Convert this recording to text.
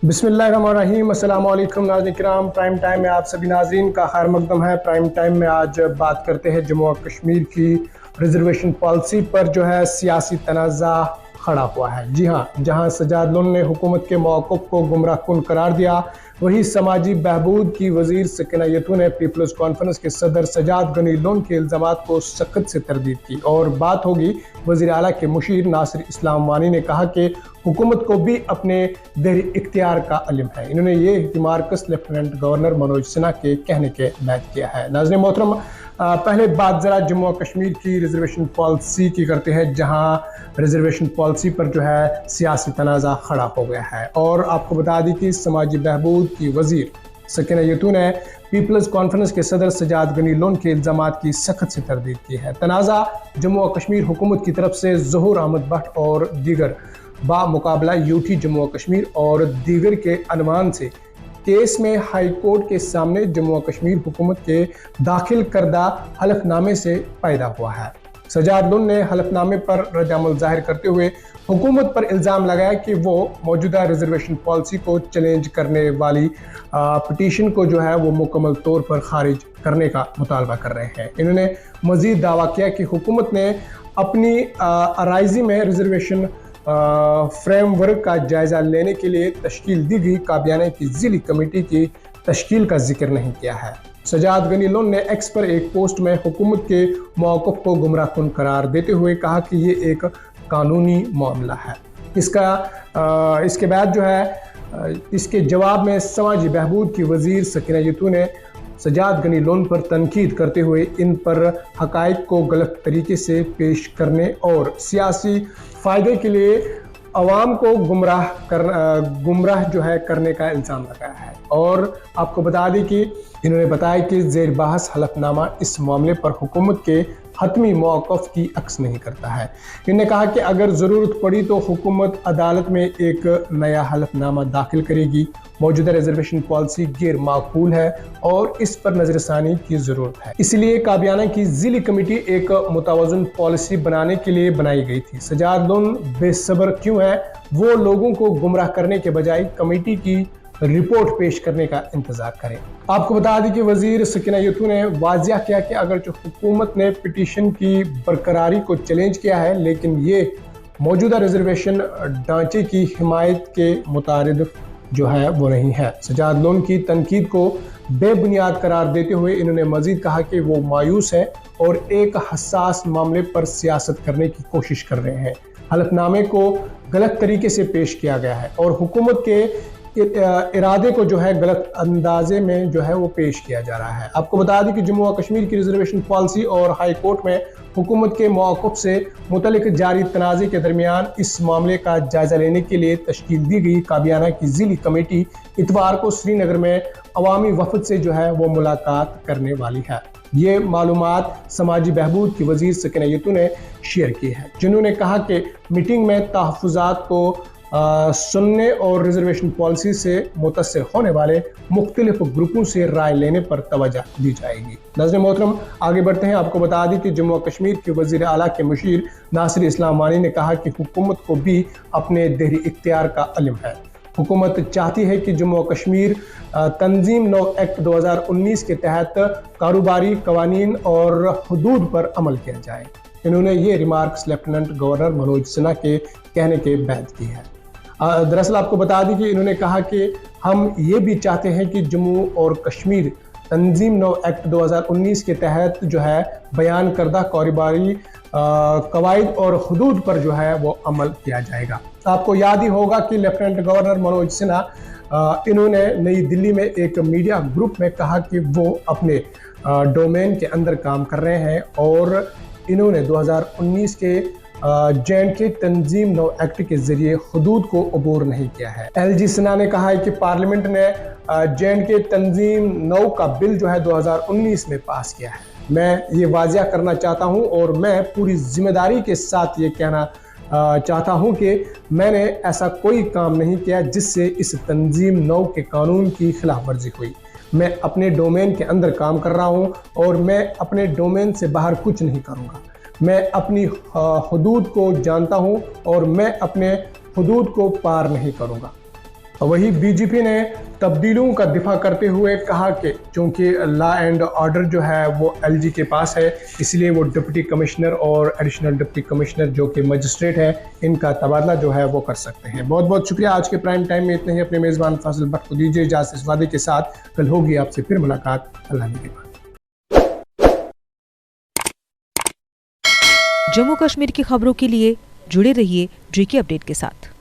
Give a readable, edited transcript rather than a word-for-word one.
बिस्मिल्लाहिर्रहमानिर्रहीम। अस्सलाम वालेकुम नाज़रीन किराम, प्राइम टाइम में आप सभी नाज़रीन का खैर मकदम है। प्राइम टाइम में आज बात करते हैं जम्मू और कश्मीर की रिजर्वेशन पॉलिसी पर जो है सियासी तनाज़ा खड़ा हुआ है। जी हाँ, जहाँ सजाद लोन ने हुकूमत के मौक़िफ़ को गुमराहकुन करार दिया, वही समाजी बहबूद की वज़ीर सकीना यतू ने पीपल्स कॉन्फ्रेंस के सदर सजाद गनी लोन के इल्ज़ामात को सख्त से तरदीद की। और बात होगी वज़ीर आला के मुशीर नासिर इस्लाम वानी ने कहा कि हुकूमत को भी अपने दहरी इख्तियार का इल्म है। इन्होंने ये remarks lieutenant governor Manoj Sinha के कहने के बाद किया है। नाज़रीन मोहतरम, पहले बात ज़रा जम्मू और कश्मीर की रिजर्वेशन पॉलिसी की करते हैं, जहां रिजर्वेशन पॉलिसी पर जो है सियासी तनाज़ा खड़ा हो गया है। और आपको बता दी कि समाजी बहबूद की वज़ीर सकीना यतू ने पीपल्स कॉन्फ्रेंस के सदर सजाद गनी लोन के इल्ज़ामात की सख्त से तरदीद की है। तनाज़ा जम्मू और कश्मीर हुकूमत की तरफ से ज़हूर अहमद भट्ट और दीगर बामुकाबला यूटी जम्मू और कश्मीर और दीगर के अनवान से केस में हाई कोर्ट के सामने जम्मू और कश्मीर हुकूमत के दाखिल करदा हलफनामे से पैदा हुआ है। सजाद लोन ने हलफनामे पर रद्द-ए-अमल जाहिर करते हुए हुकूमत पर इल्ज़ाम लगाया कि वो मौजूदा रिजर्वेशन पॉलिसी को चैलेंज करने वाली पिटीशन को जो है वो मुकम्मल तौर पर खारिज करने का मुतालबा कर रहे हैं। इन्होंने मज़ीद दावा किया कि हुकूमत ने अपनी अराइज़ी में रिजर्वेशन फ्रेमवर्क का जायज़ा लेने के लिए तश्कील दी गई काबियाना की ज़िली कमेटी की तश्कील का जिक्र नहीं किया है। सजाद गनी लोन ने एक्स पर एक पोस्ट में हुकूमत के मौक़िफ़ को गुमराहकुन करार देते हुए कहा कि ये एक कानूनी मामला है। इसके बाद जो है इसके जवाब में समाजी बहबूद की वज़ीर सकीना यतू ने सजाद गनी लोन पर तनकीद करते हुए इन पर हक़ाइक़ को गलत तरीके से पेश करने और सियासी फ़ायदे के लिए अवाम को गुमराह जो है करने का इल्ज़ाम लगाया है। और आपको बता दें कि इन्होंने बताया कि ज़ेर बहस हलफनामा इस मामले पर हुकूमत के हतमी मौक़िफ़ की अक्स नहीं करता है। इन्होंने कहा कि अगर ज़रूरत पड़ी तो हुकूमत अदालत में एक नया हलफनामा दाखिल करेगी। मौजूदा रिजर्वेशन पॉलिसी गैर माकूल है और इस पर नज़रसानी की ज़रूरत है, इसलिए काबियाना की ज़िली कमेटी एक मुतवाज़न पॉलिसी बनाने के लिए बनाई गई थी। सजाद लोन बेसब्र क्यों है, वो लोगों को गुमराह करने के बजाय कमेटी की रिपोर्ट पेश करने का इंतजार करें। आपको बता दें कि वज़ीर सकीना यतू ने वाज़िया किया कि अगर जो हुकूमत ने पिटीशन की बरकरारी को चैलेंज किया है, लेकिन ये मौजूदा रिजर्वेशन ढांचे की हिमायत के मुतारिफ जो है वो नहीं है। सजाद लोन की तनकीद को बेबुनियाद करार देते हुए इन्होंने मज़ीद कहा कि वो मायूस है और एक हसास मामले पर सियासत करने की कोशिश कर रहे हैं। हलफनामे को गलत तरीके से पेश किया गया है और हुकूमत के इरादे को जो है गलत अंदाजे में जो है वो पेश किया जा रहा है। आपको बता दें कि जम्मू और कश्मीर की रिजर्वेशन पॉलिसी और हाई कोर्ट में हुकूमत के मौक़िफ़ से मुतल्लिक़ जारी तनाज़े के दरमियान इस मामले का जायज़ा लेने के लिए तश्कील दी गई काबियाना की ज़िली कमेटी इतवार को श्रीनगर में अवामी वफ़द से जो है वो मुलाकात करने वाली है। ये मालूमात समाजी बहबूद की वज़ीर सकीना यतू ने शेयर की है, जिन्होंने कहा कि मीटिंग में तहफ़्फ़ुज़ात को सुनने और रिजर्वेशन पॉलिसी से मुतासिर होने वाले मुख्तलिफ ग्रुपों से राय लेने पर तवज्जो दी जाएगी। नाज़रीन मोहतरम, आगे बढ़ते हैं। आपको बता दें कि जम्मू और कश्मीर के वज़ीर आला के मुशीर नासिर इस्लाम वानी ने कहा कि हुकूमत को भी अपने दहरी इख्तियार का इल्म है। हुकूमत चाहती है कि जम्मू और कश्मीर तंजीम 9 एक्ट 2019 के तहत कारोबारी कवानीन और हुदूद पर अमल किया जाए। इन्होंने ये remarks lieutenant governor Manoj Sinha के कहने के बाद की है। दरअसल आपको बता दें कि इन्होंने कहा कि हम ये भी चाहते हैं कि जम्मू और कश्मीर तंजीम 9 एक्ट 2019 के तहत जो है बयान करदा कारोबारी कवायद और हुदूद पर जो है वो अमल किया जाएगा। आपको याद ही होगा कि लेफ्टिनेंट गवर्नर मनोज सिन्हा इन्होंने नई दिल्ली में एक मीडिया ग्रुप में कहा कि वो अपने डोमेन के अंदर काम कर रहे हैं और इन्होंने 2019 के J&K तंजीम 9 एक्ट के जरिए हुदूद को अबूर नहीं किया है। LG सिन्हा ने कहा है कि पार्लियामेंट ने J&K तंजीम 9 का बिल जो है 2019 में पास किया है। मैं ये वाज़िया करना चाहता हूँ और मैं पूरी जिम्मेदारी के साथ ये कहना चाहता हूँ कि मैंने ऐसा कोई काम नहीं किया जिससे इस तंजीम 9 के कानून की खिलाफ वर्जी हुई। मैं अपने डोमेन के अंदर काम कर रहा हूँ और मैं अपने डोमेन से बाहर कुछ नहीं करूँगा। मैं अपनी हुदूद को जानता हूँ और मैं अपने हुदूद को पार नहीं करूँगा। वहीं बीजेपी ने तब्दीलियों का दिफा करते हुए कहा कि चूंकि लॉ एंड ऑर्डर जो है वो एलजी के पास है, इसलिए वो डिप्टी कमिश्नर और एडिशनल डिप्टी कमिश्नर जो कि मजिस्ट्रेट है, इनका तबादला जो है वो कर सकते हैं। बहुत बहुत शुक्रिया। आज के प्राइम टाइम में इतने ही। अपने मेज़बान फाजिल भट्ट को दीजिए इजाज़त इस वादे के साथ, कल होगी आपसे फिर मुलाकात। अल्लाह ने के बाद। जम्मू कश्मीर की खबरों के लिए जुड़े रहिए JK अपडेट के साथ।